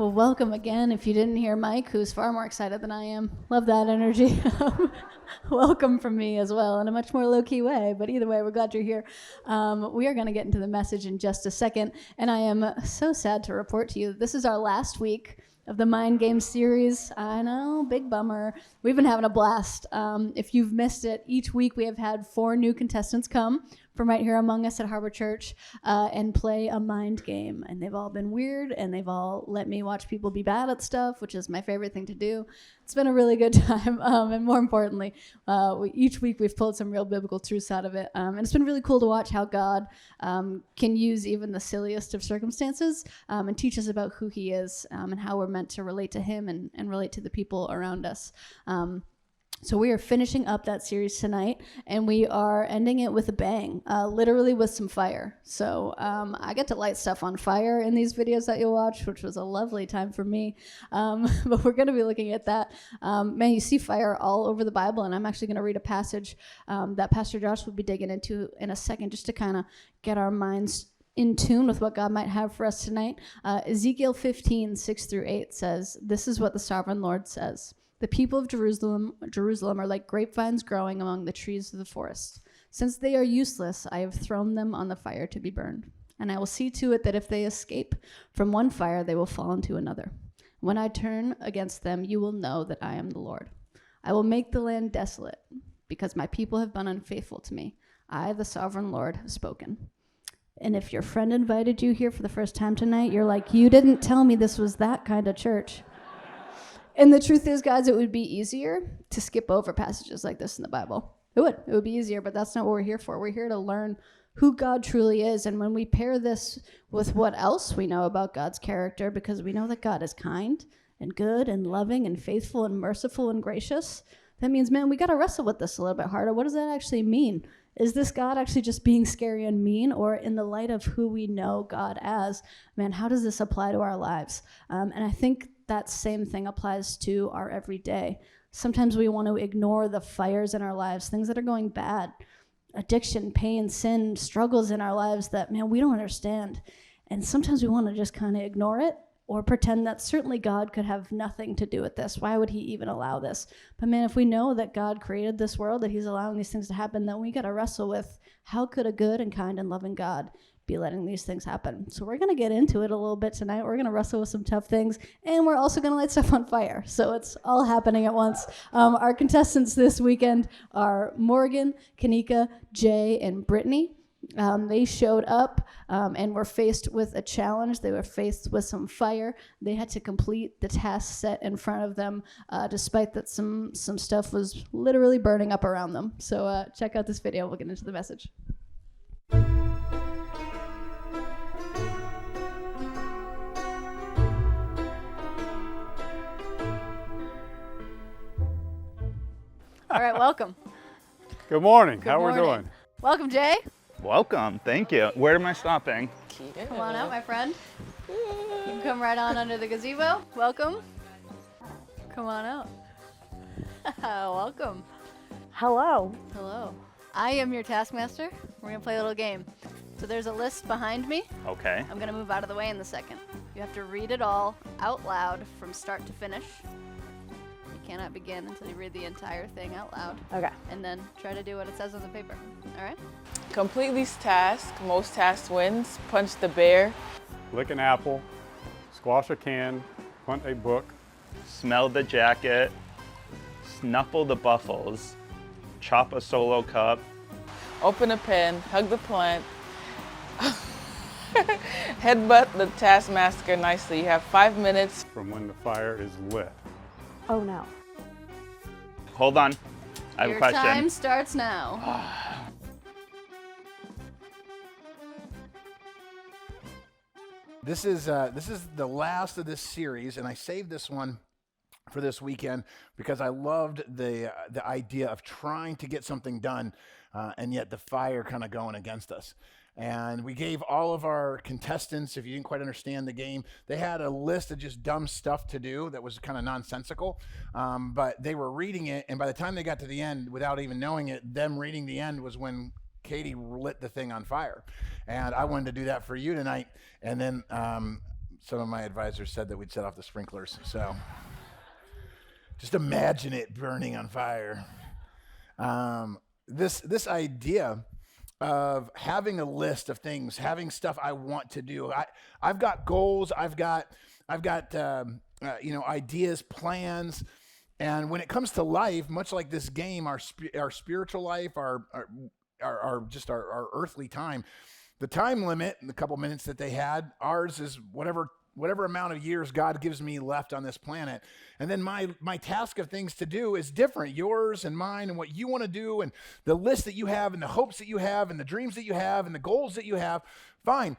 Well, welcome again. If you didn't hear Mike, who's far more excited than I am, love that energy. Welcome from me as well in a much more low-key way, but either way, we're glad you're here. We are going to get into the message in just a second, and I am so sad to report to you that this is our last week of the Mind Game series. I know, big bummer. We've been having a blast. If you've missed it, each week we have had 4 new contestants come from right here among us at Harbor.Church and play a mind game. And they've all been weird, and they've all let me watch people be bad at stuff, which is my favorite thing to do. It's been a really good time, and more importantly, each week we've pulled some real biblical truths out of it. And it's been really cool to watch how God can use even the silliest of circumstances and teach us about who he is and how we're meant to relate to him and relate to the people around us. So we are finishing up that series tonight, and we are ending it with a bang, literally with some fire. So I get to light stuff on fire in these videos that you'll watch, which was a lovely time for me. But we're going to be looking at that. Man, you see fire all over the Bible, and I'm actually going to read a passage that Pastor Josh will be digging into in a second, just to kind of get our minds in tune with what God might have for us tonight. Ezekiel 15, 6-8 says, "This is what the sovereign Lord says. The people of Jerusalem are like grapevines growing among the trees of the forest. Since they are useless, I have thrown them on the fire to be burned. And I will see to it that if they escape from one fire, they will fall into another. When I turn against them, you will know that I am the Lord. I will make the land desolate, because my people have been unfaithful to me. I, the sovereign Lord, have spoken." And if your friend invited you here for the first time tonight, you're like, "You didn't tell me this was that kind of church." And the truth is, guys, it would be easier to skip over passages like this in the Bible. It would be easier, but that's not what we're here for. We're here to learn who God truly is. And when we pair this with what else we know about God's character, because we know that God is kind and good and loving and faithful and merciful and gracious, that means, man, we got to wrestle with this a little bit harder. What does that actually mean? Is this God actually just being scary and mean? Or in the light of who we know God as, man, how does this apply to our lives? And I think that same thing applies to our everyday. Sometimes we want to ignore the fires in our lives, things that are going bad, addiction, pain, sin, struggles in our lives that, man, we don't understand. And sometimes we want to just kind of ignore it or pretend that certainly God could have nothing to do with this. Why would he even allow this? But man, if we know that God created this world, that he's allowing these things to happen, then we got to wrestle with how could a good and kind and loving God be letting these things happen. So we're going to get into it a little bit tonight. We're going to wrestle with some tough things, and we're also going to light stuff on fire. So it's all happening at once. Our contestants this weekend are Morgan, Kanika, Jay, and Brittany. They showed up and were faced with a challenge. They were faced with some fire. They had to complete the task set in front of them, despite that some stuff was literally burning up around them. So check out this video. We'll get into the message. All right, welcome. Good morning. Good How morning. we doing? Welcome, Jay. Welcome. Thank you. Where am I stopping? Come on out, my friend. You can come right on under the gazebo. Welcome. Come on out. Welcome. Hello. Hello. I am your taskmaster. We're going to play a little game. So there's a list behind me. Okay. I'm going to move out of the way in a second. You have to read it all out loud from start to finish. You cannot begin until you read the entire thing out loud. Okay. And then try to do what it says on the paper. All right? Complete these tasks. Most tasks wins. Punch the bear. Lick an apple, squash a can, hunt a book, Smell the jacket. Snuffle the buffles. Chop a solo cup. Open a pen. Hug the plant. Headbutt the taskmaster nicely. You have 5 minutes. from when the fire is lit. Oh no. Hold on. I have Your a question. time starts now. This is the last of this series, and I saved this one for this weekend because I loved the idea of trying to get something done, and yet the fire kind of going against us. And we gave all of our contestants, if you didn't quite understand the game, they had a list of just dumb stuff to do that was kind of nonsensical, but they were reading it, and by the time they got to the end, without even knowing it, them reading the end was when Katie lit the thing on fire. And I wanted to do that for you tonight. And then some of my advisors said that we'd set off the sprinklers. So just imagine it burning on fire. This idea of having a list of things, having stuff I want to do. I've got goals. I've got ideas, plans. And when it comes to life, much like this game, our spiritual life, our earthly time, the time limit, the couple minutes that they had, ours is whatever amount of years God gives me left on this planet. And then my task of things to do is different, yours and mine, and what you want to do, and the list that you have, and the hopes that you have, and the dreams that you have, and the goals that you have. Fine.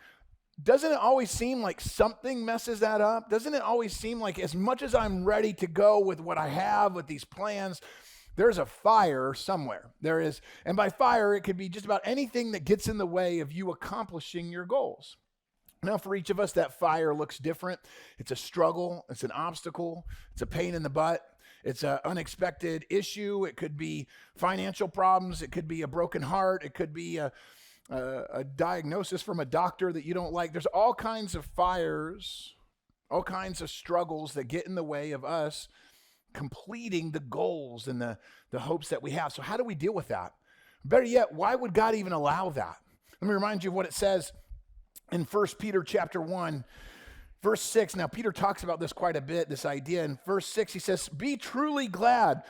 Doesn't it always seem like something messes that up? Doesn't it always seem like as much as I'm ready to go with what I have, with these plans, there's a fire somewhere. There is, and by fire, it could be just about anything that gets in the way of you accomplishing your goals. Now, for each of us, that fire looks different. It's a struggle. It's an obstacle. It's a pain in the butt. It's an unexpected issue. It could be financial problems. It could be a broken heart. It could be a diagnosis from a doctor that you don't like. There's all kinds of fires, all kinds of struggles that get in the way of us completing the goals and the hopes that we have. So how do we deal with that? Better yet, why would God even allow that? Let me remind you of what it says in 1 Peter chapter 1, verse 6. Now, Peter talks about this quite a bit, this idea. In verse 6, he says, "Be truly glad.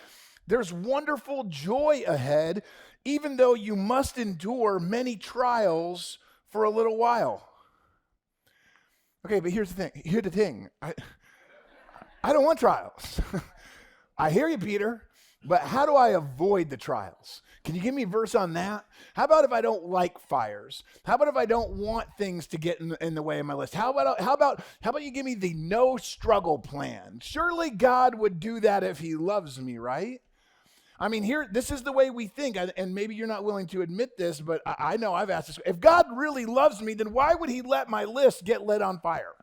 There's wonderful joy ahead, even though you must endure many trials for a little while." Okay, but here's the thing. I don't want trials. I hear you, Peter, but how do I avoid the trials? Can you give me a verse on that? How about if I don't like fires? How about if I don't want things to get in the way of my list? How about you give me the no struggle plan? Surely God would do that if he loves me, right? I mean, this is the way we think, and maybe you're not willing to admit this, but I know I've asked this. If God really loves me, then why would he let my list get lit on fire?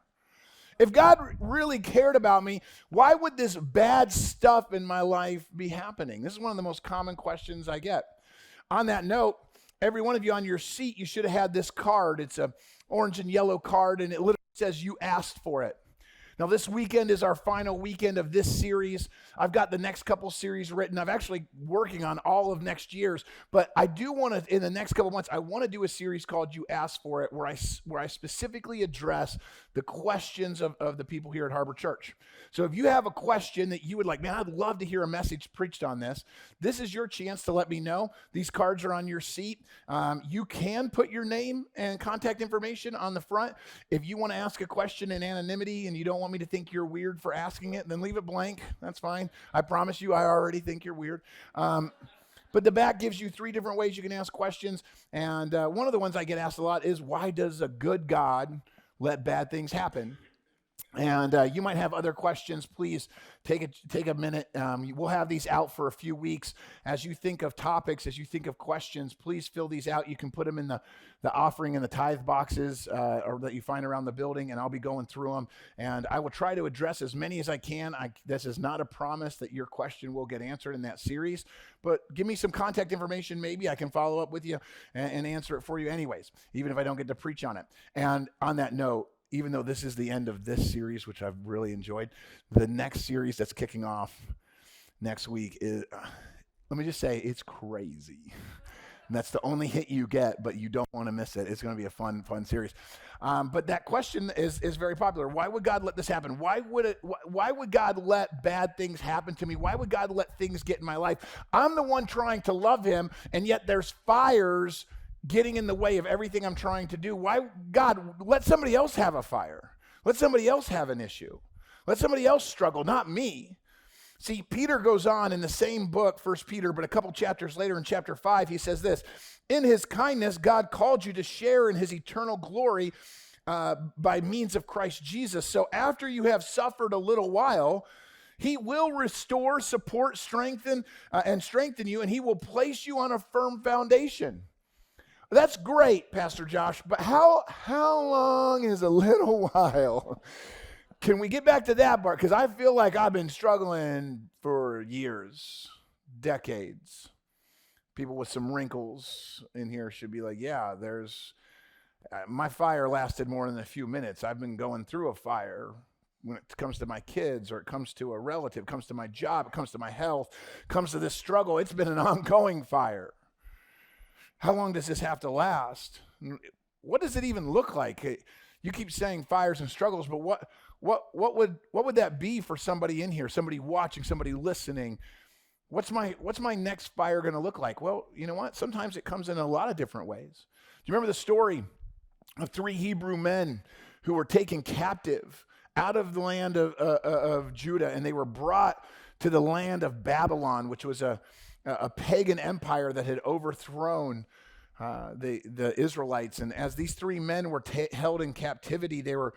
If God really cared about me, why would this bad stuff in my life be happening? This is one of the most common questions I get. On that note, every one of you on your seat, you should have had this card. It's an orange and yellow card, and it literally says you asked for it. Now, this weekend is our final weekend of this series. I've got the next couple series written. I'm actually working on all of next year's, but I do want to, in the next couple months, I want to do a series called You Asked For It, where I specifically address the questions of the people here at Harbor.Church. So if you have a question that you would like, man, I'd love to hear a message preached on this. This is your chance to let me know. These cards are on your seat. You can put your name and contact information on the front. If you want to ask a question in anonymity and you don't want me to think you're weird for asking it, then leave it blank. That's fine. I promise you, I already think you're weird. But the back gives you 3 different ways you can ask questions. And one of the ones I get asked a lot is, why does a good God let bad things happen? And you might have other questions. Please take a minute. We'll have these out for a few weeks. As you think of topics, as you think of questions, please fill these out. You can put them in the offering and the tithe boxes or that you find around the building, and I'll be going through them. And I will try to address as many as I can. This is not a promise that your question will get answered in that series, but give me some contact information. Maybe I can follow up with you and answer it for you anyways, even if I don't get to preach on it. And on that note, even though this is the end of this series, which I've really enjoyed, the next series that's kicking off next week is, let me just say, it's crazy. And that's the only hit you get, but you don't want to miss it. It's going to be a fun series. But that question is very popular. Why would God let this happen? Why would God let bad things happen to me? Why would God let things get in my life? I'm the one trying to love him, and yet there's fires getting in the way of everything I'm trying to do. Why, God, let somebody else have a fire. Let somebody else have an issue. Let somebody else struggle, not me. See, Peter goes on in the same book, 1 Peter, but a couple chapters later in chapter 5, he says this: "In his kindness, God called you to share in his eternal glory by means of Christ Jesus. So after you have suffered a little while, he will restore, support, strengthen you, and he will place you on a firm foundation." That's great, Pastor Josh, but how long is a little while? Can we get back to that part? Because I feel like I've been struggling for years, decades. People with some wrinkles in here should be like, yeah, My fire lasted more than a few minutes. I've been going through a fire when it comes to my kids, or it comes to a relative, it comes to my job, it comes to my health, it comes to this struggle. It's been an ongoing fire. How long does this have to last? What does it even look like? You keep saying fires and struggles, but what would that be for somebody in here, somebody watching, somebody listening? What's my next fire going to look like? Well, you know what? Sometimes it comes in a lot of different ways. Do you remember the story of 3 Hebrew men who were taken captive out of the land of Judah, and they were brought to the land of Babylon, which was a pagan empire that had overthrown the Israelites? And as these 3 men were held in captivity, they were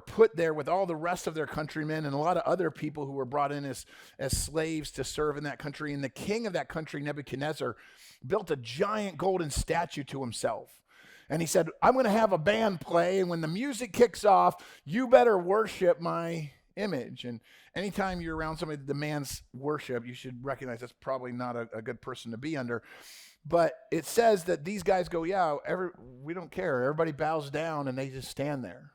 put there with all the rest of their countrymen and a lot of other people who were brought in as slaves to serve in that country. And the king of that country, Nebuchadnezzar, built a giant golden statue to himself. And he said, I'm going to have a band play, and when the music kicks off, you better worship my image. And anytime you're around somebody that demands worship, you should recognize that's probably not a good person to be under. But it says that these guys go, yeah, we don't care. Everybody bows down, and they just stand there.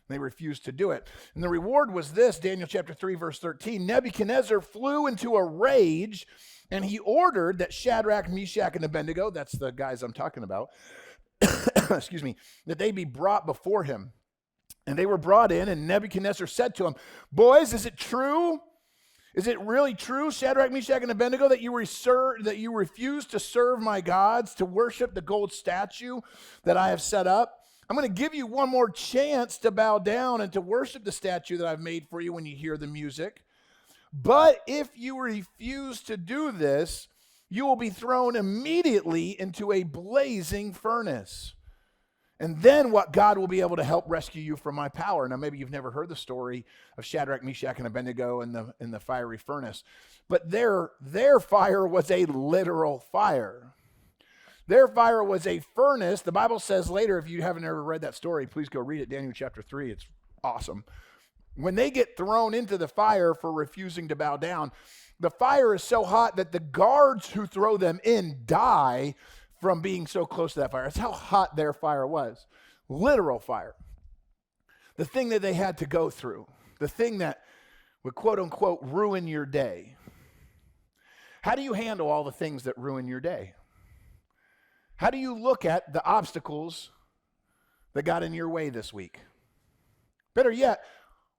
They refuse to do it. And the reward was this, Daniel chapter 3, verse 13. Nebuchadnezzar flew into a rage, and he ordered that Shadrach, Meshach, and Abednego, that's the guys I'm talking about, excuse me, that they be brought before him. And they were brought in, and Nebuchadnezzar said to them, boys, is it true? Is it really true, Shadrach, Meshach, and Abednego, that you refuse to serve my gods, to worship the gold statue that I have set up? I'm going to give you one more chance to bow down and to worship the statue that I've made for you when you hear the music. But if you refuse to do this, you will be thrown immediately into a blazing furnace. And then what God will be able to help rescue you from my power. Now, maybe you've never heard the story of Shadrach, Meshach, and Abednego in the fiery furnace. But their fire was a literal fire. Their fire was a furnace. The Bible says later, if you haven't ever read that story, please go read it, Daniel chapter 3. It's awesome. When they get thrown into the fire for refusing to bow down, the fire is so hot that the guards who throw them in die from being so close to that fire. That's how hot their fire was. Literal fire. The thing that they had to go through. The thing that would, quote unquote, ruin your day. How do you handle all the things that ruin your day? How do you look at the obstacles that got in your way this week? Better yet,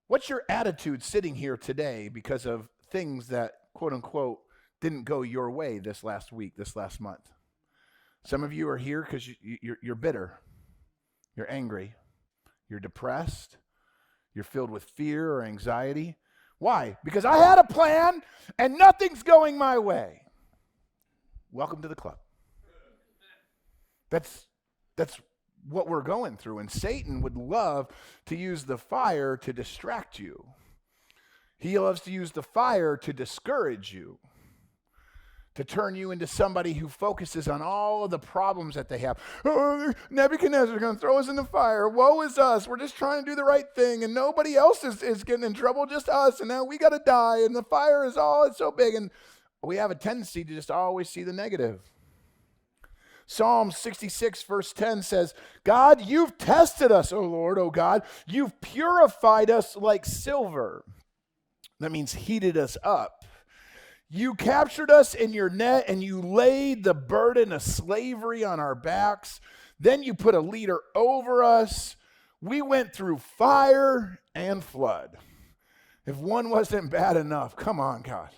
what's your attitude sitting here today because of things that, quote unquote, didn't go your way this last week, this last month? Some of you are here because you're bitter, you're angry, you're depressed, you're filled with fear or anxiety. Why? Because I had a plan and nothing's going my way. Welcome to the club. That's what we're going through, and Satan would love to use the fire to distract you. He loves to use the fire to discourage you, to turn you into somebody who focuses on all of the problems that they have. Oh, Nebuchadnezzar is going to throw us in the fire. Woe is us. We're just trying to do the right thing, and nobody else is getting in trouble, just us, and now we got to die, and the fire is it's so big. And we have a tendency to just always see the negative. Psalm 66 verse 10 says, God, you've tested us, O Lord, O God. You've purified us like silver. That means heated us up. You captured us in your net, and you laid the burden of slavery on our backs. Then you put a leader over us. We went through fire and flood. If one wasn't bad enough, come on, God.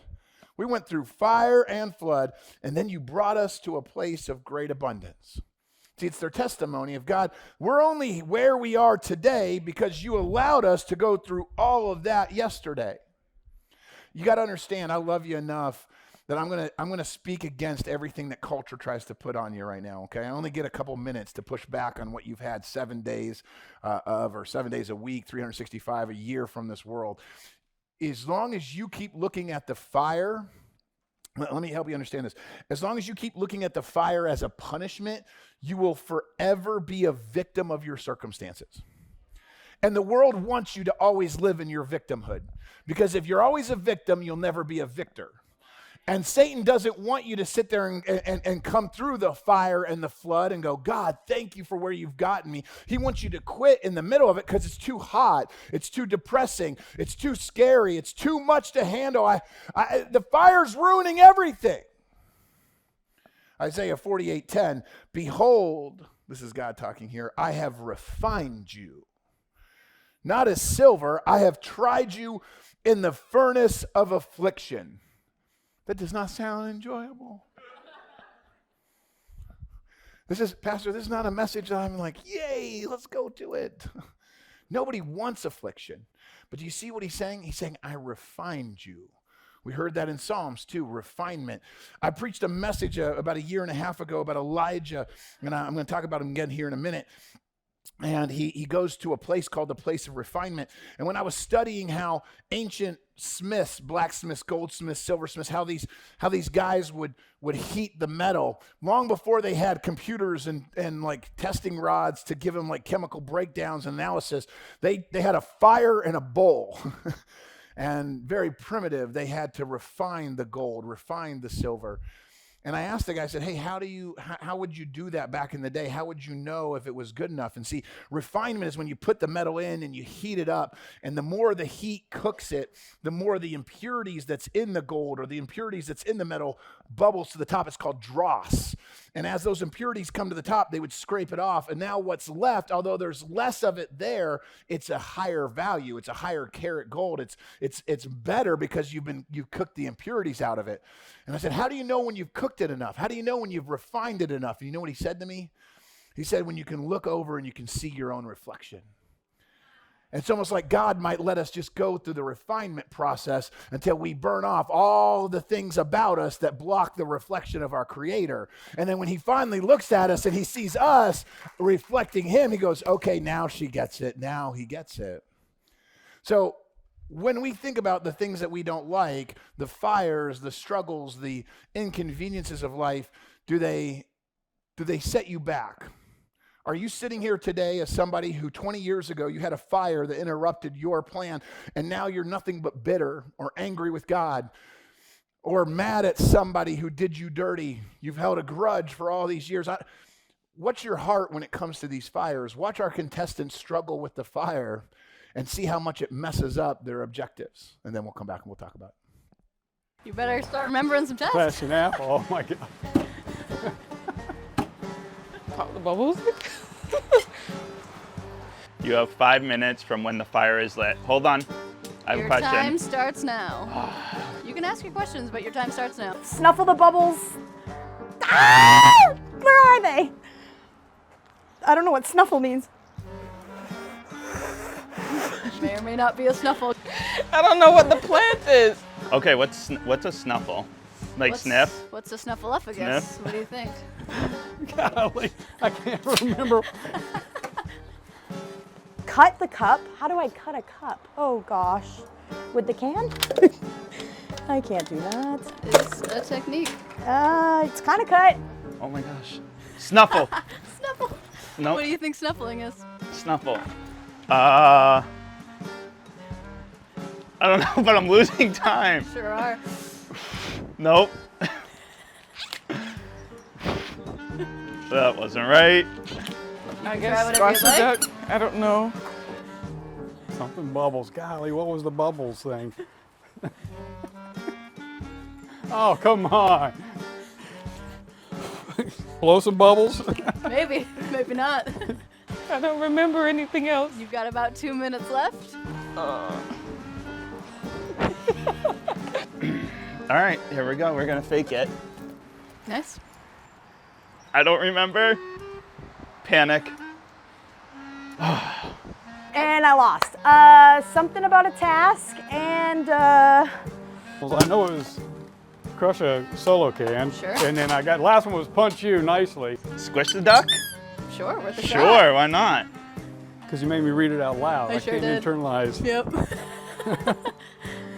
We went through fire and flood, and then you brought us to a place of great abundance. See, it's their testimony of God. We're only where we are today because you allowed us to go through all of that yesterday. You got to understand, I love you enough that I'm gonna speak against everything that culture tries to put on you right now, okay? I only get a couple minutes to push back on what you've had 7 days or 7 days a week, 365 a year from this world. As long as you keep looking at the fire, let me help you understand this. As long as you keep looking at the fire as a punishment, you will forever be a victim of your circumstances. And the world wants you to always live in your victimhood. Because if you're always a victim, you'll never be a victor. And Satan doesn't want you to sit there and come through the fire and the flood and go, God, thank you for where you've gotten me. He wants you to quit in the middle of it because it's too hot. It's too depressing. It's too scary. It's too much to handle. The fire's ruining everything. Isaiah 48:10, behold, this is God talking here, I have refined you. Not as silver, I have tried you in the furnace of affliction. That does not sound enjoyable. Pastor, this is not a message that I'm like, yay, let's go do it. Nobody wants affliction. But do you see what he's saying? He's saying, I refined you. We heard that in Psalms too, refinement. I preached a message about a year and a half ago about Elijah, and I'm going to talk about him again here in a minute. And he goes to a place called the place of refinement. And when I was studying how ancient smiths, blacksmiths, goldsmiths, silversmiths, how these guys would heat the metal long before they had computers and like testing rods to give them like chemical breakdowns and analysis, they had a fire and a bowl. And very primitive, they had to refine the gold, refine the silver. And I asked the guy, I said, hey, how would you do that back in the day? How would you know if it was good enough? And see, refinement is when you put the metal in and you heat it up, and the more the heat cooks it, the more the impurities that's in the gold or the impurities that's in the metal bubbles to the top. It's called dross. And as those impurities come to the top, they would scrape it off. And now what's left, although there's less of it there, it's a higher value. It's a higher carat gold. It's better because you've cooked the impurities out of it. And I said, how do you know when you've cooked it enough? How do you know when you've refined it enough? And you know what he said to me? He said, when you can look over and you can see your own reflection. It's almost like God might let us just go through the refinement process until we burn off all the things about us that block the reflection of our Creator. And then when he finally looks at us and he sees us reflecting him, he goes, okay, now she gets it. Now he gets it. So when we think about the things that we don't like, the fires, the struggles, the inconveniences of life, do they set you back? Are you sitting here today as somebody who 20 years ago you had a fire that interrupted your plan, and now you're nothing but bitter or angry with God or mad at somebody who did you dirty? You've held a grudge for all these years. What's your heart when it comes to these fires? Watch our contestants struggle with the fire and see how much it messes up their objectives. And then we'll come back and we'll talk about it. You better start remembering some tests. Clashing apple. Oh my God. Pop the bubbles. You have 5 minutes from when the fire is lit. Hold on. I have Your a question. time starts now. You can ask your questions, but your time starts now. Snuffle the bubbles. Ah! Where are they? I don't know what snuffle means. May or may not be a snuffle. I don't know what the plant is. Okay, what's a snuffle? Like sniff? What's a snuffleupagus? Sniff? What do you think? Golly, I can't remember. Cut the cup? How do I cut a cup? Oh gosh. With the can? I can't do that. It's a technique. It's kind of cut. Oh my gosh. Snuffle. Snuffle. Nope. What do you think snuffling is? Snuffle. I don't know, but I'm losing time. Sure are. Nope. That wasn't right. I try guess whatever squash you'd the like. duck. I don't know. Something bubbles. Golly, what was the bubbles thing? Oh, come on. Blow some bubbles? Maybe, maybe not. I don't remember anything else. You've got about 2 minutes left. All right, here we go. We're gonna fake it. Nice. I don't remember. Panic. And I lost. Something about a task and Well, I know it was crush a solo can. Sure. And then I got, last one was punch you nicely. Squish the duck? Sure, worth a shot. Sure, why not? Because you made me read it out loud. I sure can't did. internalize. Yep.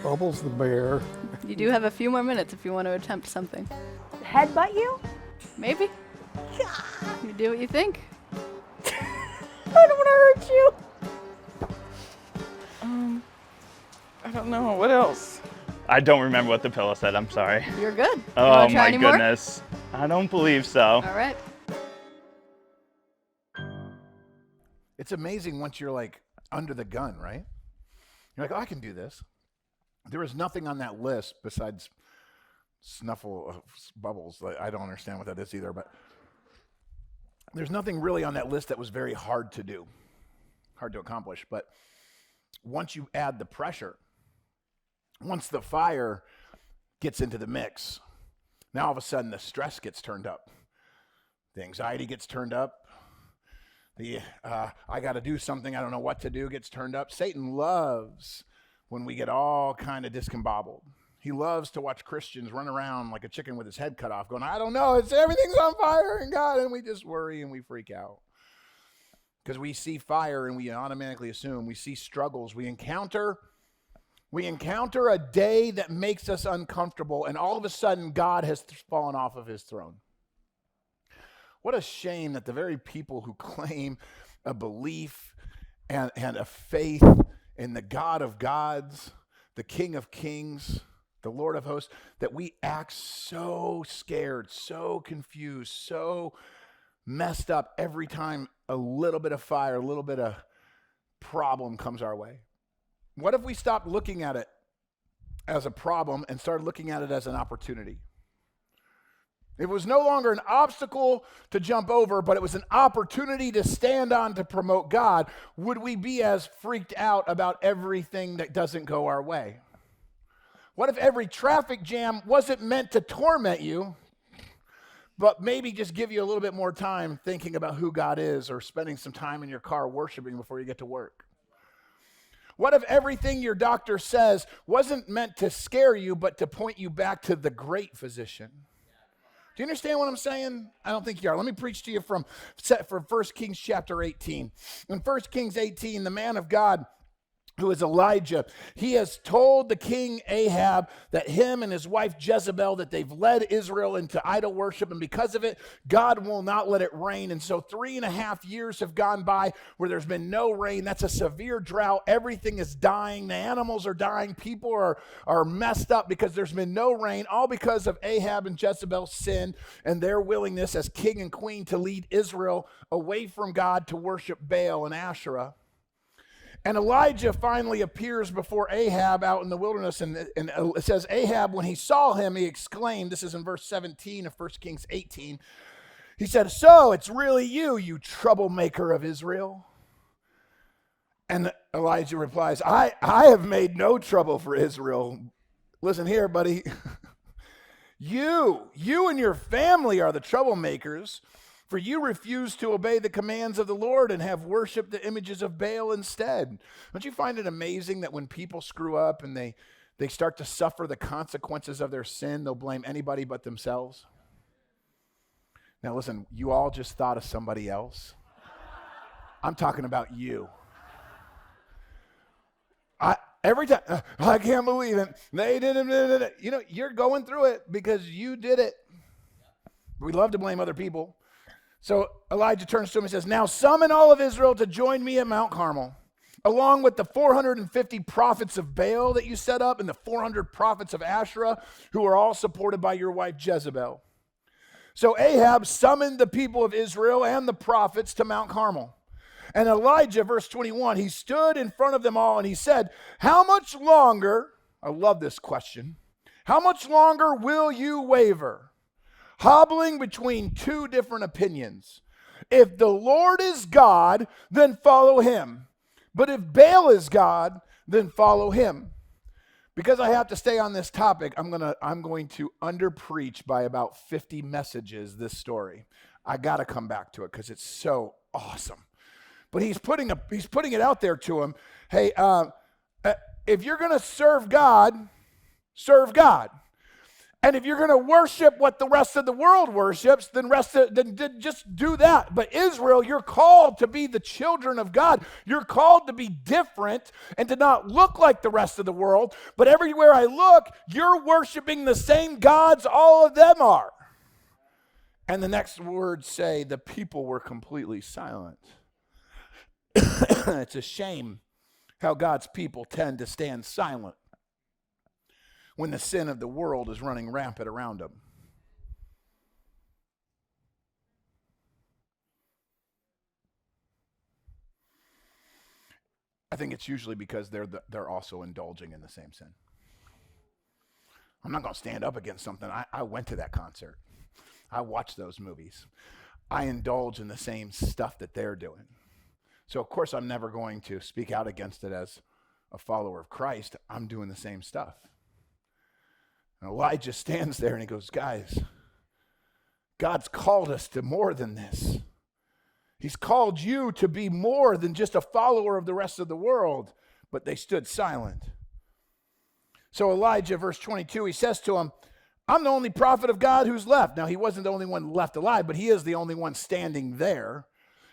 Bubbles the bear. You do have a few more minutes if you want to attempt something. headbutt you? Maybe. You do what you think. I don't want to hurt you. I don't know. What else? I don't remember what the pillow said. I'm sorry. You're good. You Oh wanna try my any more? goodness. I don't believe so. All right. It's amazing once you're like under the gun, right? You're like, oh, I can do this. There is nothing on that list besides snuffle of bubbles. I don't understand what that is either, but there's nothing really on that list that was very hard to do, hard to accomplish. But once you add the pressure, once the fire gets into the mix, now all of a sudden the stress gets turned up. The anxiety gets turned up. The I got to do something, I don't know what to do gets turned up. Satan loves when we get all kind of discombobbled. He loves to watch Christians run around like a chicken with his head cut off going, I don't know, everything's on fire and God, and we just worry and we freak out. Because we see fire and we automatically assume, we see struggles, we encounter a day that makes us uncomfortable, and all of a sudden God has fallen off of his throne. What a shame that the very people who claim a belief and a faith in the God of gods, the King of kings, the Lord of hosts, that we act so scared, so confused, so messed up every time a little bit of fire, a little bit of problem comes our way. What if we stopped looking at it as a problem and started looking at it as an opportunity? It was no longer an obstacle to jump over, but it was an opportunity to stand on to promote God. Would we be as freaked out about everything that doesn't go our way? What if every traffic jam wasn't meant to torment you, but maybe just give you a little bit more time thinking about who God is, or spending some time in your car worshiping before you get to work? What if everything your doctor says wasn't meant to scare you, but to point you back to the great physician? Do you understand what I'm saying? I don't think you are. Let me preach to you from 1 Kings chapter 18. In 1 Kings 18, the man of God, who is Elijah, he has told the king Ahab that him and his wife Jezebel, that they've led Israel into idol worship, and because of it, God will not let it rain. And so 3.5 years have gone by where there's been no rain. That's a severe drought. Everything is dying. The animals are dying. People are messed up because there's been no rain, all because of Ahab and Jezebel's sin and their willingness as king and queen to lead Israel away from God to worship Baal and Asherah. And Elijah finally appears before Ahab out in the wilderness, and it says, Ahab, when he saw him, he exclaimed, this is in verse 17 of 1 Kings 18, he said, so it's really you, you troublemaker of Israel? And Elijah replies, I have made no trouble for Israel. Listen here, buddy. You and your family are the troublemakers, for you refuse to obey the commands of the Lord and have worshiped the images of Baal instead. Don't you find it amazing that when people screw up and they start to suffer the consequences of their sin, they'll blame anybody but themselves? Now listen, you all just thought of somebody else. I'm talking about you. Every time, I can't believe it. They did it. You know, you're going through it because you did it. We love to blame other people. So Elijah turns to him and says, now summon all of Israel to join me at Mount Carmel, along with the 450 prophets of Baal that you set up and the 400 prophets of Asherah, who are all supported by your wife Jezebel. So Ahab summoned the people of Israel and the prophets to Mount Carmel. And Elijah, verse 21, he stood in front of them all and he said, how much longer, I love this question, how much longer will you waver, hobbling between two different opinions? If the Lord is God, then follow him. But if Baal is God, then follow him. Because I have to stay on this topic, I'm going to underpreach by about 50 messages this story. I got to come back to it because it's so awesome. But he's putting it out there to him. Hey, if you're going to serve God, serve God. And if you're going to worship what the rest of the world worships, then just do that. But Israel, you're called to be the children of God. You're called to be different and to not look like the rest of the world. But everywhere I look, you're worshiping the same gods all of them are. And the next words say, the people were completely silent. It's a shame how God's people tend to stand silent when the sin of the world is running rampant around them? I think it's usually because they're also indulging in the same sin. I'm not going to stand up against something. I went to that concert. I watched those movies. I indulge in the same stuff that they're doing. So, of course, I'm never going to speak out against it as a follower of Christ. I'm doing the same stuff. And Elijah stands there and he goes, guys, God's called us to more than this. He's called you to be more than just a follower of the rest of the world. But they stood silent. So Elijah, verse 22, he says to him, I'm the only prophet of God who's left. Now, he wasn't the only one left alive, but he is the only one standing there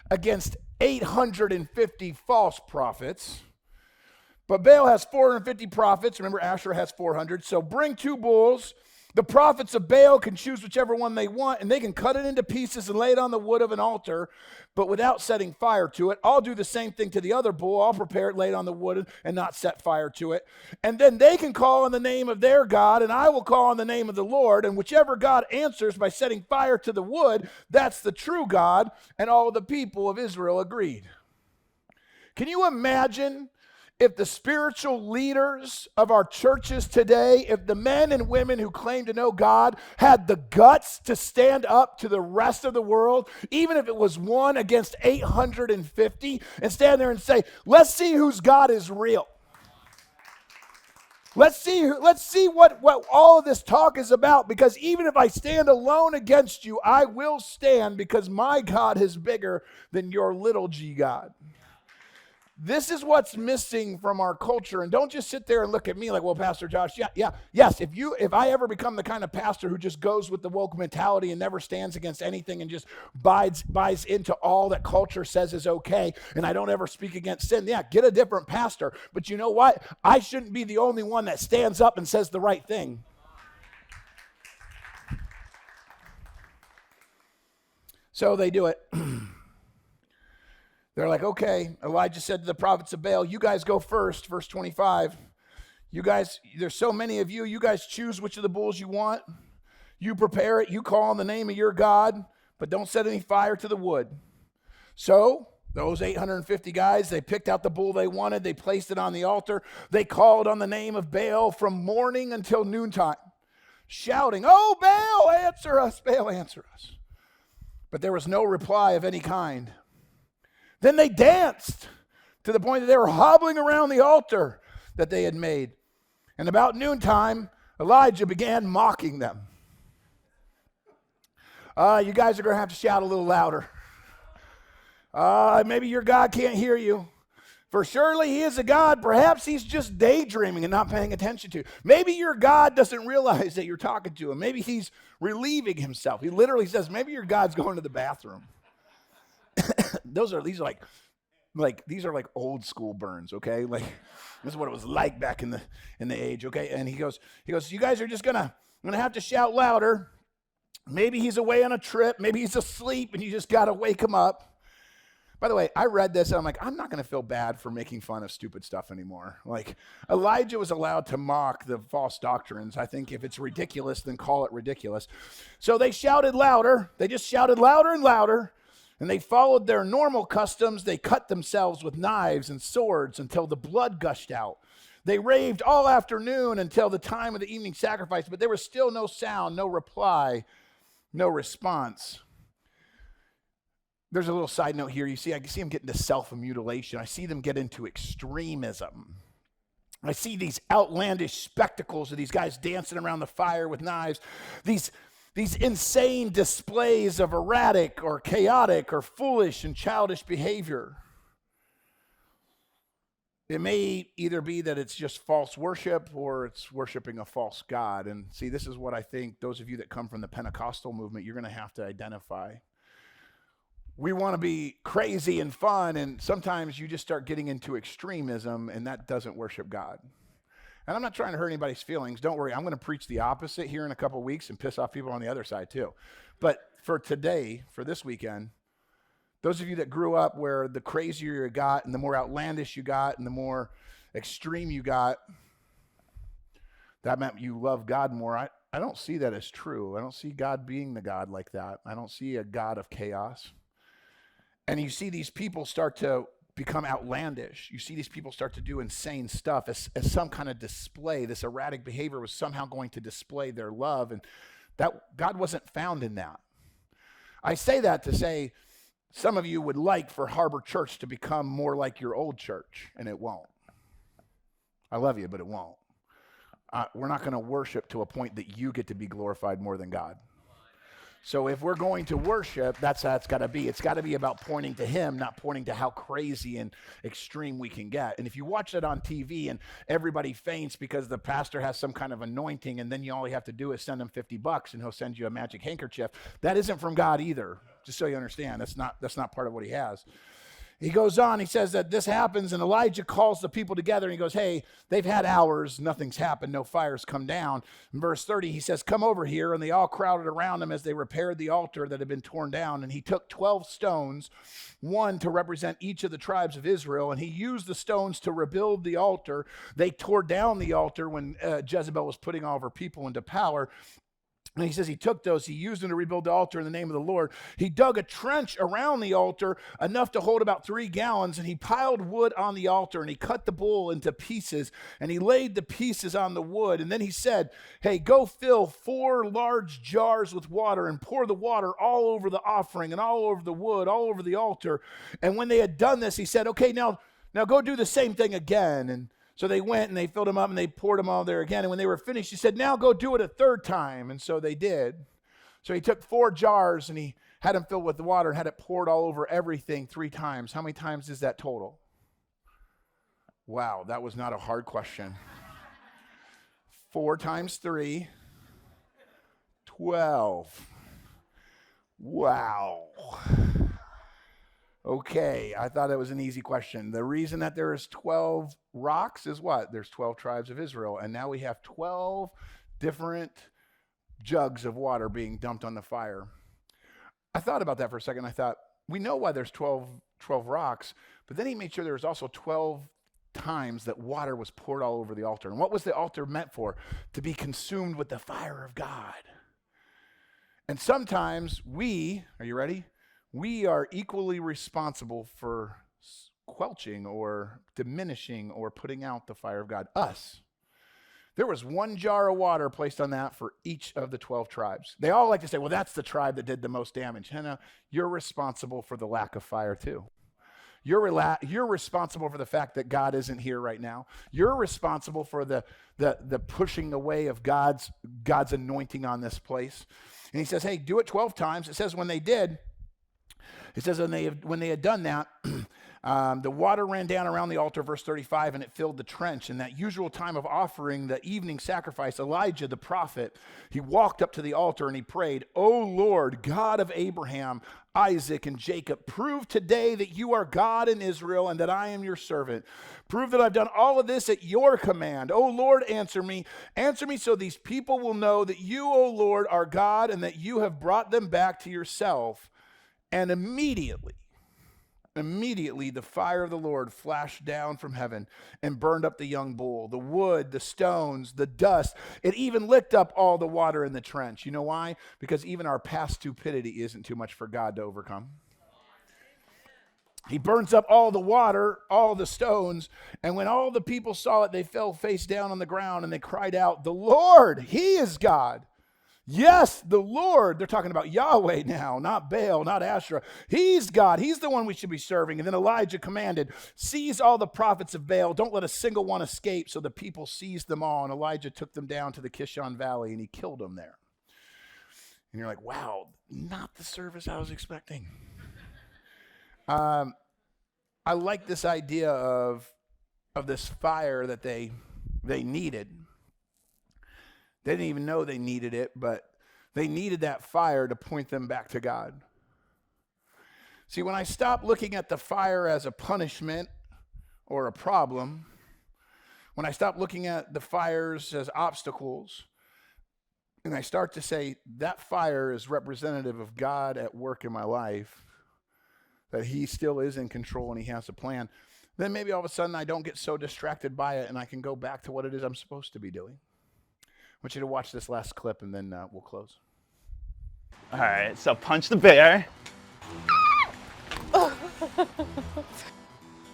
against 850 false prophets. But Baal has 450 prophets. Remember, Asherah has 400. So bring 2 bulls. The prophets of Baal can choose whichever one they want, and they can cut it into pieces and lay it on the wood of an altar, but without setting fire to it. I'll do the same thing to the other bull. I'll prepare it, lay it on the wood, and not set fire to it. And then they can call on the name of their God, and I will call on the name of the Lord. And whichever God answers by setting fire to the wood, that's the true God. And all the people of Israel agreed. Can you imagine if the spiritual leaders of our churches today, if the men and women who claim to know God had the guts to stand up to the rest of the world, even if it was 1 against 850, and stand there and say, let's see whose God is real. Let's see what all of this talk is about, because even if I stand alone against you, I will stand, because my God is bigger than your little g God. This is what's missing from our culture. And don't just sit there and look at me like, well, Pastor Josh, yes, if I ever become the kind of pastor who just goes with the woke mentality and never stands against anything and just buys into all that culture says is okay, and I don't ever speak against sin, get a different pastor. But you know what? I shouldn't be the only one that stands up and says the right thing. So they do it. They're like, okay, Elijah said to the prophets of Baal, you guys go first, verse 25. You guys, there's so many of you, you guys choose which of the bulls you want. You prepare it, you call on the name of your God, but don't set any fire to the wood. So those 850 guys, they picked out the bull they wanted, they placed it on the altar, they called on the name of Baal from morning until noontime, shouting, oh, Baal, answer us, Baal, answer us. But there was no reply of any kind. Then they danced to the point that they were hobbling around the altar that they had made. And about noontime, Elijah began mocking them. You guys are going to have to shout a little louder. Maybe your God can't hear you. For surely he is a God. Perhaps he's just daydreaming and not paying attention to you. Maybe your God doesn't realize that you're talking to him. Maybe he's relieving himself. He literally says, maybe your God's going to the bathroom. These are like old school burns, okay? Like, this is what it was like back in the age, okay? And he goes, you guys are just gonna have to shout louder. Maybe he's away on a trip, maybe he's asleep, and you just gotta wake him up. By the way, I read this and I'm like, I'm not gonna feel bad for making fun of stupid stuff anymore. Like, Elijah was allowed to mock the false doctrines. I think if it's ridiculous, then call it ridiculous. So they shouted louder. They just shouted louder and louder. And they followed their normal customs. They cut themselves with knives and swords until the blood gushed out. They raved all afternoon until the time of the evening sacrifice, but there was still no sound, no reply, no response. There's a little side note here. I see them get into self-mutilation. I see them get into extremism. I see these outlandish spectacles of these guys dancing around the fire with knives. These insane displays of erratic or chaotic or foolish and childish behavior. It may either be that it's just false worship or it's worshiping a false god. And see, this is what I think those of you that come from the Pentecostal movement, you're going to have to identify. We want to be crazy and fun, and sometimes you just start getting into extremism, and that doesn't worship God. And I'm not trying to hurt anybody's feelings. Don't worry. I'm going to preach the opposite here in a couple of weeks and piss off people on the other side too. But for today, for this weekend, those of you that grew up where the crazier you got and the more outlandish you got and the more extreme you got, that meant you love God more. I don't see that as true. I don't see God being the God like that. I don't see a God of chaos. And you see these people start to become outlandish. You see these people start to do insane stuff as some kind of display. This erratic behavior was somehow going to display their love, and that God wasn't found in that. I say that to say some of you would like for Harbor.Church to become more like your old church, and it won't. I love you, but it won't. We're not going to worship to a point that you get to be glorified more than God. So if we're going to worship, that's how it's got to be. It's got to be about pointing to him, not pointing to how crazy and extreme we can get. And if you watch it on TV and everybody faints because the pastor has some kind of anointing, and then all you have to do is send him $50 and he'll send you a magic handkerchief, that isn't from God either. Just so you understand, that's not part of what he has. He goes on, he says that this happens, and Elijah calls the people together, and he goes, hey, they've had hours, nothing's happened, no fire's come down. In verse 30, he says, come over here, and they all crowded around him as they repaired the altar that had been torn down, and he took 12 stones, one to represent each of the tribes of Israel, and he used the stones to rebuild the altar. They tore down the altar when Jezebel was putting all of her people into power. And he says he took those, he used them to rebuild the altar in the name of the Lord. He dug a trench around the altar enough to hold about 3 gallons, and he piled wood on the altar, and he cut the bull into pieces, and he laid the pieces on the wood. And then he said, hey, go fill 4 large jars with water and pour the water all over the offering and all over the wood, all over the altar. And when they had done this, he said, okay, now go do the same thing again. And so they went and they filled them up and they poured them all there again. And when they were finished, he said, now go do it a 3rd time. And so they did. So he took 4 jars and he had them filled with the water and had it poured all over everything 3 times. How many times is that total? Wow, that was not a hard question. 4 times 3, 12. Wow. Okay, I thought that was an easy question. The reason that there is 12 rocks is what? There's 12 tribes of Israel, and now we have 12 different jugs of water being dumped on the fire. I thought about that for a second. I thought, we know why there's 12 rocks, but then he made sure there was also 12 times that water was poured all over the altar. And what was the altar meant for? To be consumed with the fire of God. And sometimes are you ready? We are equally responsible for quelching or diminishing or putting out the fire of God. Us. There was 1 jar of water placed on that for each of the 12 tribes. They all like to say, well, that's the tribe that did the most damage. Hannah, you're responsible for the lack of fire too. You're responsible for the fact that God isn't here right now. You're responsible for the pushing away of God's anointing on this place. And he says, hey, do it 12 times. It says when they did, it says when they had done that, the water ran down around the altar, verse 35, and it filled the trench. In that usual time of offering the evening sacrifice, Elijah the prophet, he walked up to the altar and he prayed, O Lord, God of Abraham, Isaac, and Jacob, prove today that you are God in Israel and that I am your servant. Prove that I've done all of this at your command. O Lord, answer me. Answer me so these people will know that you, O Lord, are God and that you have brought them back to yourself. And immediately, the fire of the Lord flashed down from heaven and burned up the young bull, the wood, the stones, the dust. It even licked up all the water in the trench. You know why? Because even our past stupidity isn't too much for God to overcome. He burns up all the water, all the stones, and when all the people saw it, they fell face down on the ground and they cried out, the Lord, he is God. Yes, the Lord. They're talking about Yahweh now, not Baal, not Asherah. He's God. He's the one we should be serving. And then Elijah commanded, seize all the prophets of Baal. Don't let a single one escape. So the people seized them all. And Elijah took them down to the Kishon Valley and he killed them there. And you're like, wow, not the service I was expecting. I like this idea of this fire that they needed. They didn't even know they needed it, but they needed that fire to point them back to God. See, when I stop looking at the fire as a punishment or a problem, when I stop looking at the fires as obstacles, and I start to say that fire is representative of God at work in my life, that he still is in control and he has a plan, then maybe all of a sudden I don't get so distracted by it and I can go back to what it is I'm supposed to be doing. want you to watch this last clip, and then we'll close. All right, so punch the bear.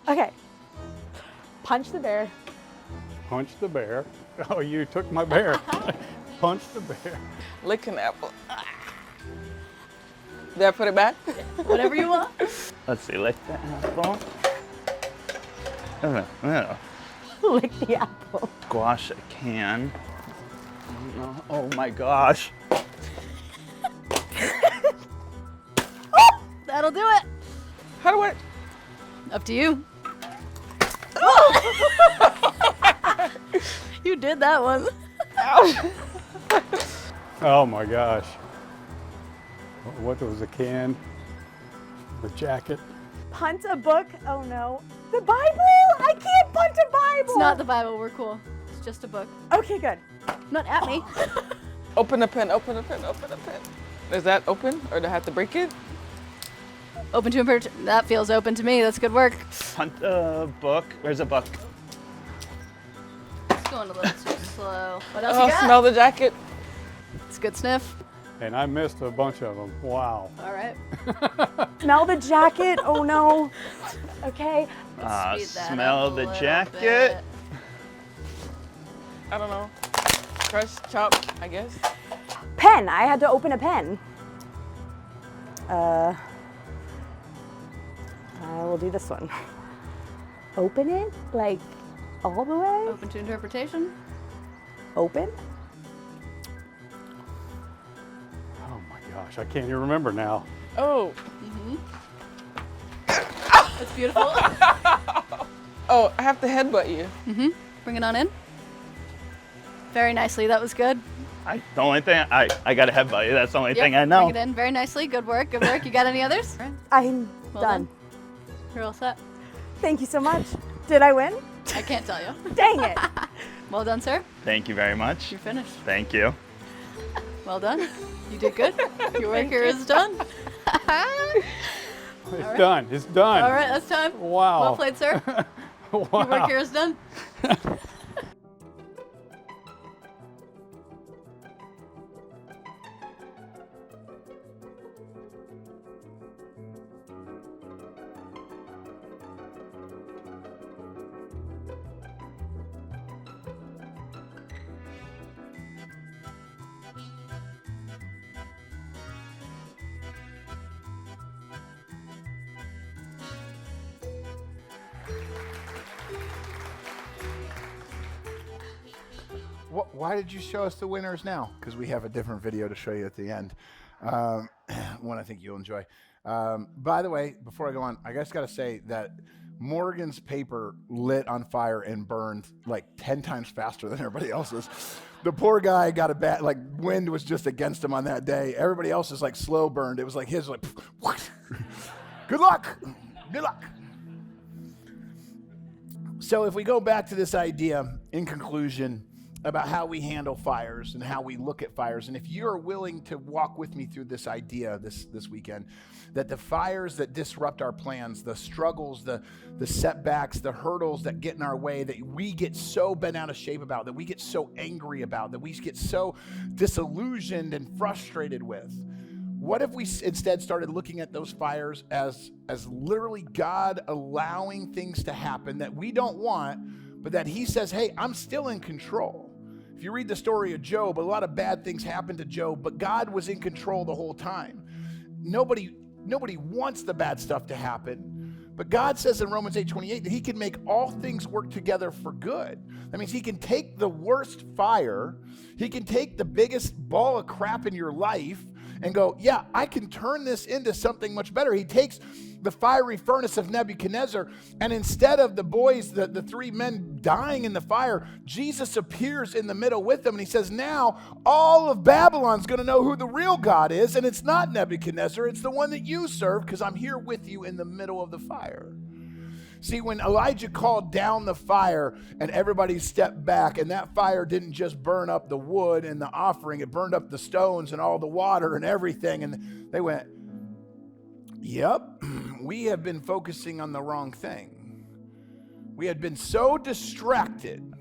Okay. Punch the bear. Punch the bear. Oh, you took my bear. Punch the bear. Lick an apple. Did I put it back? Whatever you want. Let's see, lick the apple. Lick the apple. Squash a can. Oh my gosh. That'll do it. How do I? Up to you. You did that one. Oh my gosh. What was the can? The jacket? Punt a book? Oh no. The Bible? I can't punt a Bible. It's not the Bible. We're cool. It's just a book. Okay, good. Not at me. Open the pen, open the pen, open the pen. Is that open or do I have to break it? Open to interpretation. That feels open to me. That's good work. Hunt a book. Where's a book? It's going a little too slow. What else Oh, you got? smell the jacket. It's a good sniff. And I missed a bunch of them. Wow. All right. Smell the jacket? Oh no. Okay. Let's speed that Smell up a the little jacket. bit. I don't know. Crush, chop, I guess. Pen. I had to open a pen. I will do this one. Open it? Like all the way? Open to interpretation. Open? Oh my gosh, I can't even remember now. Oh, That's beautiful. oh, I have to headbutt you. Bring it on in. Very nicely. That was good. The only thing I got a headbutt you. That's the only Yep, thing I know. Bring it in. Very nicely. Good work. Good work. You got any others? Right. I'm Well done. You're all set. Thank you so much. Did I win? I can't tell you. Dang it. Well done, sir. Thank you very much. You're finished. Thank you. Well done. You did good. Your work here is done. It's done. It's done. All right, that's time. Wow. Well played, sir. Wow. Your work here is done. Why did you show us the winners now? Because we have a different video to show you at the end. One I think you'll enjoy. By the way, before I go on, I just got to say that Morgan's paper lit on fire and burned like 10 times faster than everybody else's. The poor guy got a bad, like wind was just against him on that day. Everybody else is like slow burned. It was like his like, good luck, good luck. So if we go back to this idea in conclusion about how we handle fires and how we look at fires, and if you're willing to walk with me through this idea this weekend, that the fires that disrupt our plans, the struggles, the setbacks, the hurdles that get in our way, that we get so bent out of shape about, that we get so angry about, that we get so disillusioned and frustrated with, what if we instead started looking at those fires as literally God allowing things to happen that we don't want, but that he says, hey, I'm still in control. If you read the story of Job, a lot of bad things happened to Job, but God was in control the whole time. Nobody wants the bad stuff to happen, but God says in Romans 8:28 that he can make all things work together for good. That means he can take the worst fire, he can take the biggest ball of crap in your life and go, yeah, I can turn this into something much better. He takes the fiery furnace of Nebuchadnezzar, and instead of the boys, the three men dying in the fire, Jesus appears in the middle with them, and he says, now all of Babylon's going to know who the real God is, and it's not Nebuchadnezzar, it's the one that you serve, because I'm here with you in the middle of the fire. See, when Elijah called down the fire and everybody stepped back, and that fire didn't just burn up the wood and the offering, it burned up the stones and all the water and everything, and they went, yep, we have been focusing on the wrong thing. We had been so distracted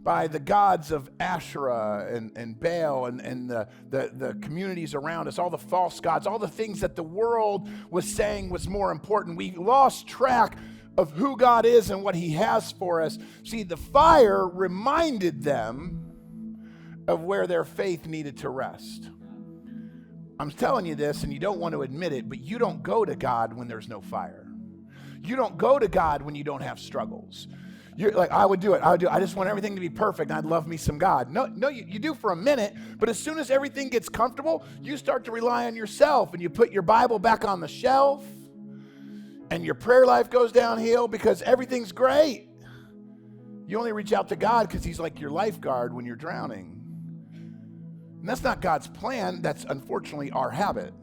by the gods of Asherah and Baal and the communities around us, all the false gods, all the things that the world was saying was more important. We lost track of who God is and what he has for us. See, the fire reminded them of where their faith needed to rest. I'm telling you this, and you don't want to admit it, but you don't go to God when there's no fire. You don't go to God when you don't have struggles. You're like, I would do it. I just want everything to be perfect, and I'd love me some God. No, you do for a minute, but as soon as everything gets comfortable, you start to rely on yourself, and you put your Bible back on the shelf, and your prayer life goes downhill because everything's great. You only reach out to God because he's like your lifeguard when you're drowning. And that's not God's plan. That's unfortunately our habit.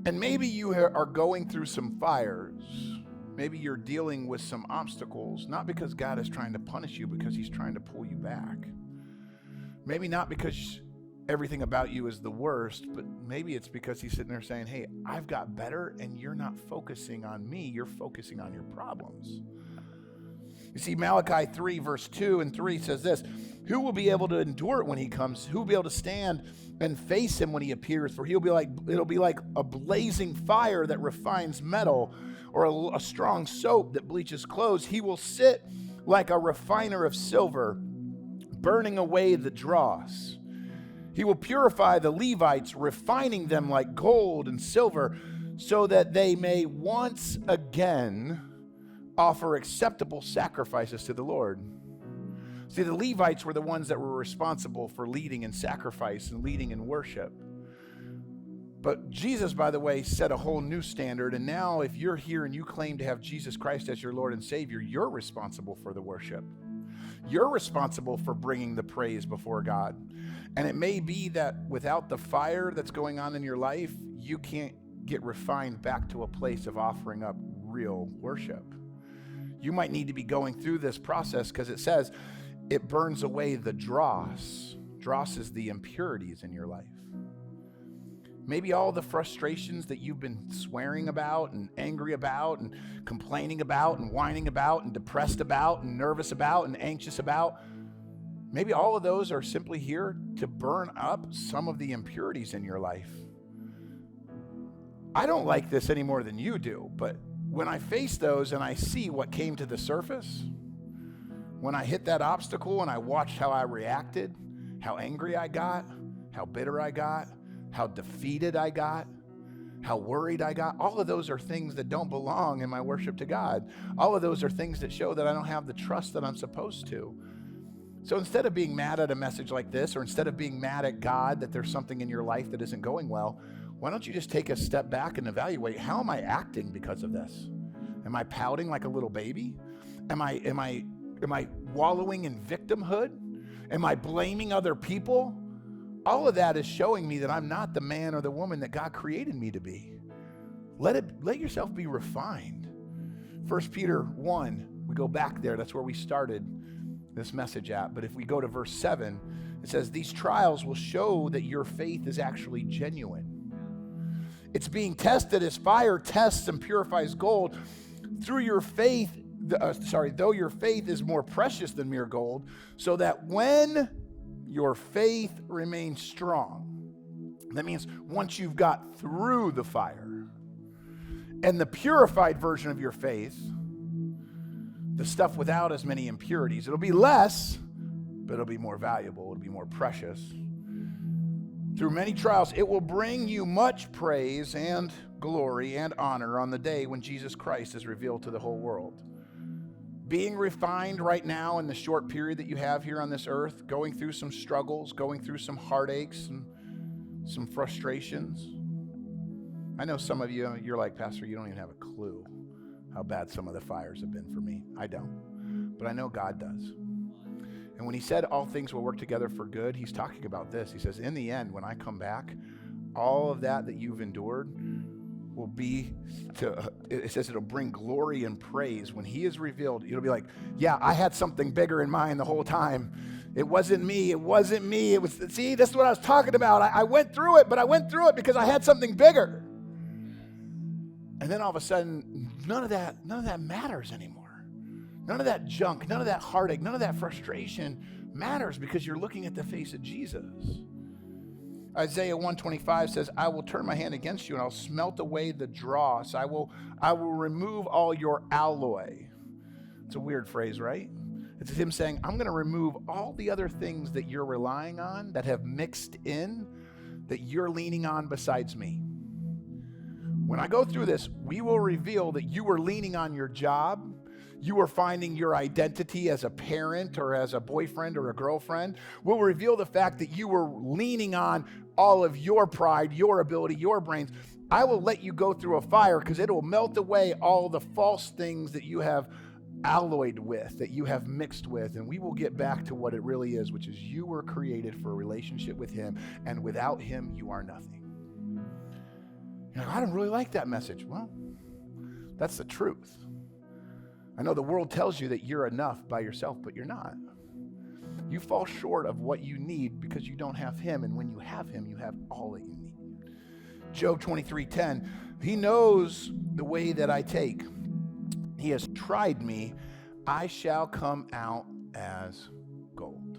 And maybe you are going through some fires. Maybe you're dealing with some obstacles, not because God is trying to punish you, because he's trying to pull you back. Maybe not because everything about you is the worst, but maybe it's because he's sitting there saying, hey, I've got better, and you're not focusing on me, you're focusing on your problems. You see, Malachi 3, verse 2 and 3 says this: who will be able to endure it when he comes? Who will be able to stand and face him when he appears? For it'll be like a blazing fire that refines metal, or a strong soap that bleaches clothes. He will sit like a refiner of silver, burning away the dross. He will purify the Levites, refining them like gold and silver, so that they may once again offer acceptable sacrifices to the Lord. See, the Levites were the ones that were responsible for leading in sacrifice and leading in worship. But Jesus, by the way, set a whole new standard, and now if you're here and you claim to have Jesus Christ as your Lord and Savior, you're responsible for the worship. You're responsible for bringing the praise before God. And it may be that without the fire that's going on in your life, you can't get refined back to a place of offering up real worship. You might need to be going through this process because it says it burns away the dross. Dross is the impurities in your life. Maybe all the frustrations that you've been swearing about and angry about and complaining about and whining about and depressed about and nervous about and anxious about, maybe all of those are simply here to burn up some of the impurities in your life. I don't like this any more than you do, but when I face those and I see what came to the surface, when I hit that obstacle and I watched how I reacted, how angry I got, how bitter I got, how defeated I got, how worried I got, all of those are things that don't belong in my worship to God. All of those are things that show that I don't have the trust that I'm supposed to. So instead of being mad at a message like this, or instead of being mad at God that there's something in your life that isn't going well, why don't you just take a step back and evaluate, how am I acting because of this? Am I pouting like a little baby? Am I wallowing in victimhood? Am I blaming other people? All of that is showing me that I'm not the man or the woman that God created me to be. Let yourself be refined. 1 Peter 1, we go back there. That's where we started this message at. But if we go to verse 7, it says, these trials will show that your faith is actually genuine. It's being tested as fire tests and purifies gold. Through your faith, though your faith is more precious than mere gold, so that when your faith remains strong, that means once you've got through the fire, and the purified version of your faith, the stuff without as many impurities, it'll be less, but it'll be more valuable, it'll be more precious. Through many trials, it will bring you much praise and glory and honor on the day when Jesus Christ is revealed to the whole world. Being refined right now in the short period that you have here on this earth, going through some struggles, going through some heartaches and some frustrations. I know some of you, you're like, Pastor, you don't even have a clue how bad some of the fires have been for me. I don't, but I know God does. And when he said all things will work together for good, he's talking about this. He says, in the end, when I come back, all of that you've endured will be it says it'll bring glory and praise. When he is revealed, it'll be like, yeah, I had something bigger in mind the whole time. It wasn't me. It wasn't me. It was, see, this is what I was talking about. I went through it, but I went through it because I had something bigger. And then all of a sudden, none of that matters anymore. None of that junk, none of that heartache, none of that frustration matters because you're looking at the face of Jesus. Isaiah 125 says, I will turn my hand against you and I'll smelt away the dross. I will remove all your alloy. It's a weird phrase, right? It's him saying, I'm going to remove all the other things that you're relying on that have mixed in, that you're leaning on besides me. When I go through this, we will reveal that you were leaning on your job. You were finding your identity as a parent or as a boyfriend or a girlfriend. We'll reveal the fact that you were leaning on all of your pride, your ability, your brains. I will let you go through a fire because it will melt away all the false things that you have alloyed with, that you have mixed with, and we will get back to what it really is, which is you were created for a relationship with him, and without him, you are nothing. You're like, I don't really like that message. Well, that's the truth. I know the world tells you that you're enough by yourself, but you're not. You fall short of what you need because you don't have him, and when you have him, you have all that you need. Job 23:10, he knows the way that I take. He has tried me. I shall come out as gold.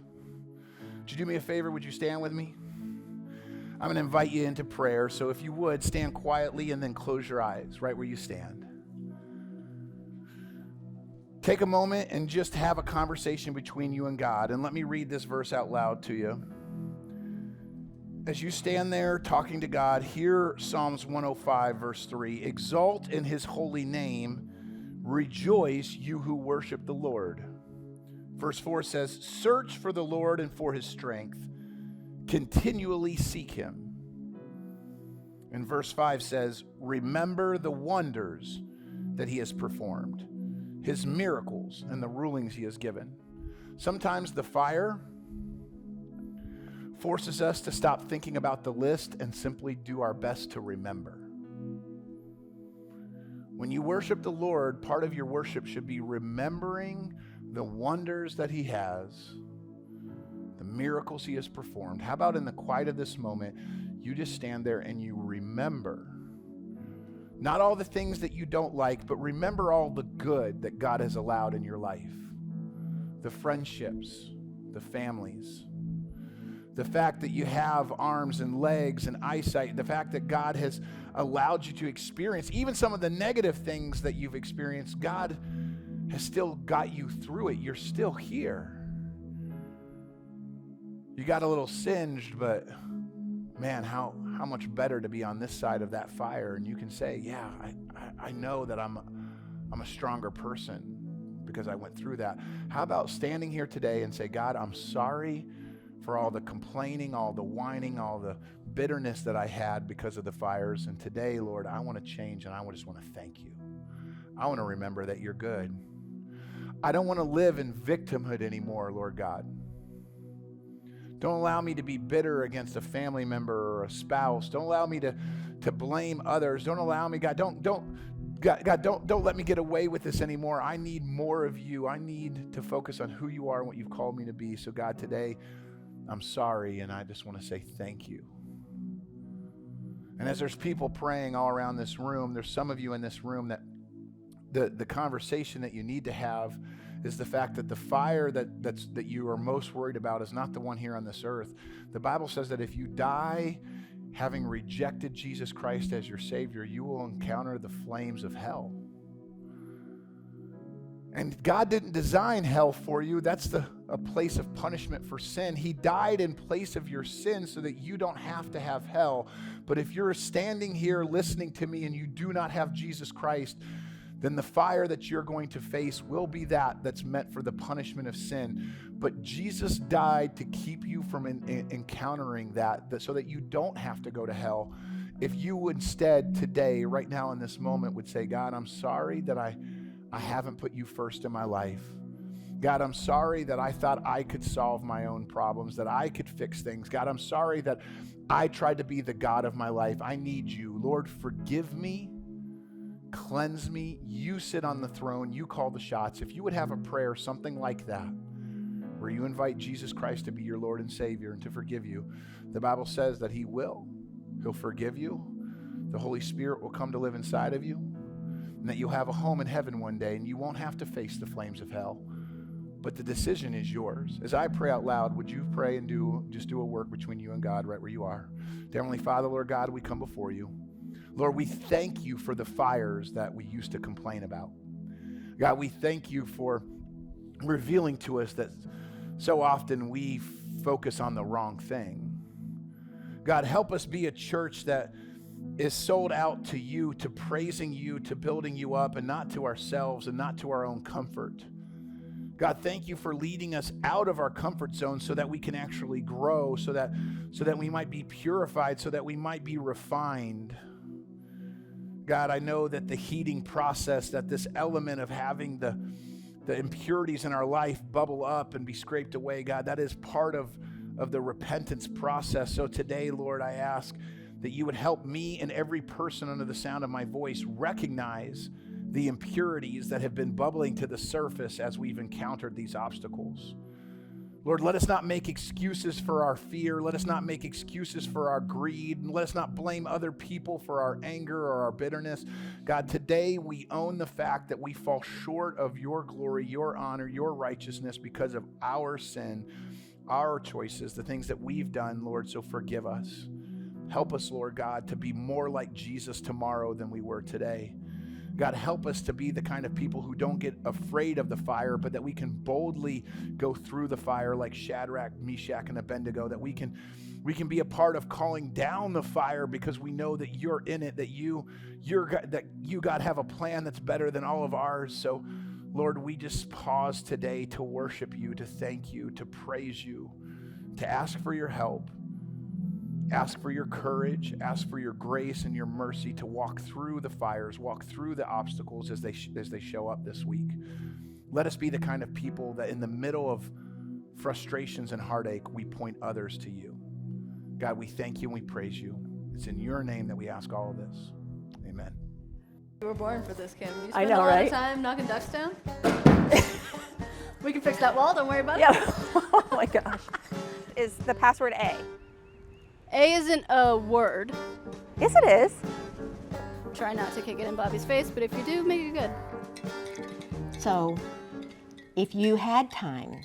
Would you do me a favor? Would you stand with me? I'm going to invite you into prayer. So if you would, stand quietly and then close your eyes right where you stand. Take a moment and just have a conversation between you and God. And let me read this verse out loud to you. As you stand there talking to God, hear Psalms 105, verse 3. Exalt in his holy name. Rejoice, you who worship the Lord. Verse 4 says, search for the Lord and for his strength. Continually seek him. And verse 5 says, remember the wonders that he has performed, his miracles and the rulings he has given. Sometimes the fire forces us to stop thinking about the list and simply do our best to remember. When you worship the Lord, part of your worship should be remembering the wonders that he has, the miracles he has performed. How about in the quiet of this moment, you just stand there and you remember, not all the things that you don't like, but remember all the good that God has allowed in your life. The friendships, the families, the fact that you have arms and legs and eyesight, the fact that God has allowed you to experience, even some of the negative things that you've experienced, God has still got you through it. You're still here. You got a little singed, but man, how much better to be on this side of that fire. And you can say, yeah, I know that I'm a stronger person because I went through that. How about standing here today and say, God, I'm sorry for all the complaining, all the whining, all the bitterness that I had because of the fires. And today, Lord, I want to change and I just want to thank you. I want to remember that you're good. I don't want to live in victimhood anymore, Lord God. Don't allow me to be bitter against a family member or a spouse. Don't allow me to blame others. Don't allow me, God, don't let me get away with this anymore. I need more of you. I need to focus on who you are and what you've called me to be. So God, today, I'm sorry, and I just want to say thank you. And as there's people praying all around this room, there's some of you in this room that the conversation that you need to have is the fact that the fire that you are most worried about is not the one here on this earth. The Bible says that if you die having rejected Jesus Christ as your Savior, you will encounter the flames of hell. And God didn't design hell for you. That's a place of punishment for sin. He died in place of your sin so that you don't have to have hell. But if you're standing here listening to me and you do not have Jesus Christ, then the fire that you're going to face will be that's meant for the punishment of sin. But Jesus died to keep you from encountering that so that you don't have to go to hell. If you instead today, right now in this moment, would say, God, I'm sorry that I haven't put you first in my life. God, I'm sorry that I thought I could solve my own problems, that I could fix things. God, I'm sorry that I tried to be the God of my life. I need you. Lord, forgive me. Cleanse me. You sit on the throne. You call the shots. If you would have a prayer, something like that, where you invite Jesus Christ to be your Lord and Savior and to forgive you, the Bible says that he will. He'll forgive you. The Holy Spirit will come to live inside of you. and that you'll have a home in heaven one day, and you won't have to face the flames of hell. But the decision is yours. As I pray out loud, would you pray and just do a work between you and God right where you are? Dear Heavenly Father, Lord God, we come before you. Lord, we thank you for the fires that we used to complain about. God, we thank you for revealing to us that so often we focus on the wrong thing. God, help us be a church that is sold out to you, to praising you, to building you up, and not to ourselves and not to our own comfort. God, thank you for leading us out of our comfort zone so that we can actually grow, so that we might be purified, so that we might be refined. God, I know that the heating process, that this element of having the impurities in our life bubble up and be scraped away, God, that is part of the repentance process. So today, Lord, I ask that you would help me and every person under the sound of my voice recognize the impurities that have been bubbling to the surface as we've encountered these obstacles. Lord, let us not make excuses for our fear. Let us not make excuses for our greed. And let us not blame other people for our anger or our bitterness. God, today we own the fact that we fall short of your glory, your honor, your righteousness because of our sin, our choices, the things that we've done, Lord, so forgive us. Help us, Lord God, to be more like Jesus tomorrow than we were today. God, help us to be the kind of people who don't get afraid of the fire, but that we can boldly go through the fire like Shadrach, Meshach, and Abednego, that we can be a part of calling down the fire because we know that you're in it, that you, God, have a plan that's better than all of ours. So, Lord, we just pause today to worship you, to thank you, to praise you, to ask for your help. Ask for your courage, ask for your grace and your mercy to walk through the fires, walk through the obstacles as they show up this week. Let us be the kind of people that in the middle of frustrations and heartache, we point others to you. God, we thank you and we praise you. It's in your name that we ask all of this. Amen. You were born for this, Kim. You I spend know, a lot right? of time knocking ducks down. We can fix that wall, don't worry about it. Yeah. Oh my gosh. Is the password A? A isn't a word. Yes, it is. Try not to kick it in Bobby's face, but if you do, make it good. So, if you had time,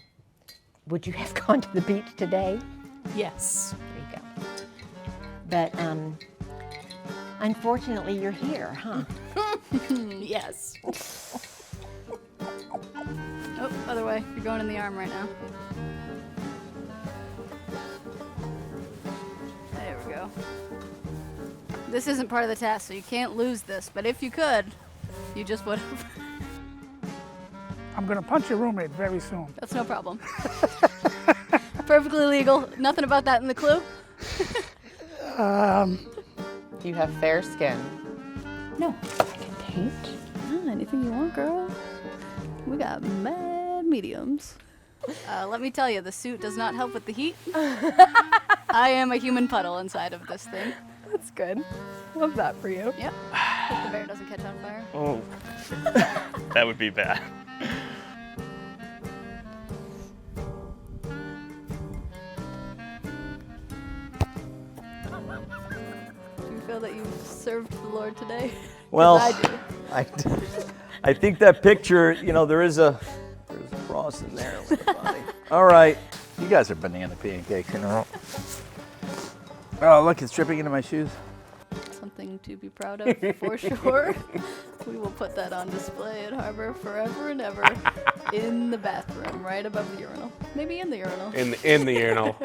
would you have gone to the beach today? Yes. There you go. But unfortunately, you're here, huh? Yes. Oh, other way. You're going in the arm right now. There we go. This isn't part of the task, so you can't lose this. But if you could, you just would have. I'm gonna punch your roommate very soon. That's no problem. Perfectly legal. Nothing about that in the clue. You have fair skin. No, I can paint. Anything you want, girl. We got mad mediums. Let me tell you, the suit does not help with the heat. I am a human puddle inside of this thing. That's good. Love that for you. Yep. Hope the bear doesn't catch on fire. Oh, that would be bad. Do you feel that you've served the Lord today? Well, I do. I think that picture, you know, there's a cross in there with the body. All right. You guys are banana pancakes, you know. Oh, look, it's dripping into my shoes. Something to be proud of, for sure. We will put that on display at Harbor forever and ever in the bathroom, right above the urinal. Maybe in the urinal. In the urinal.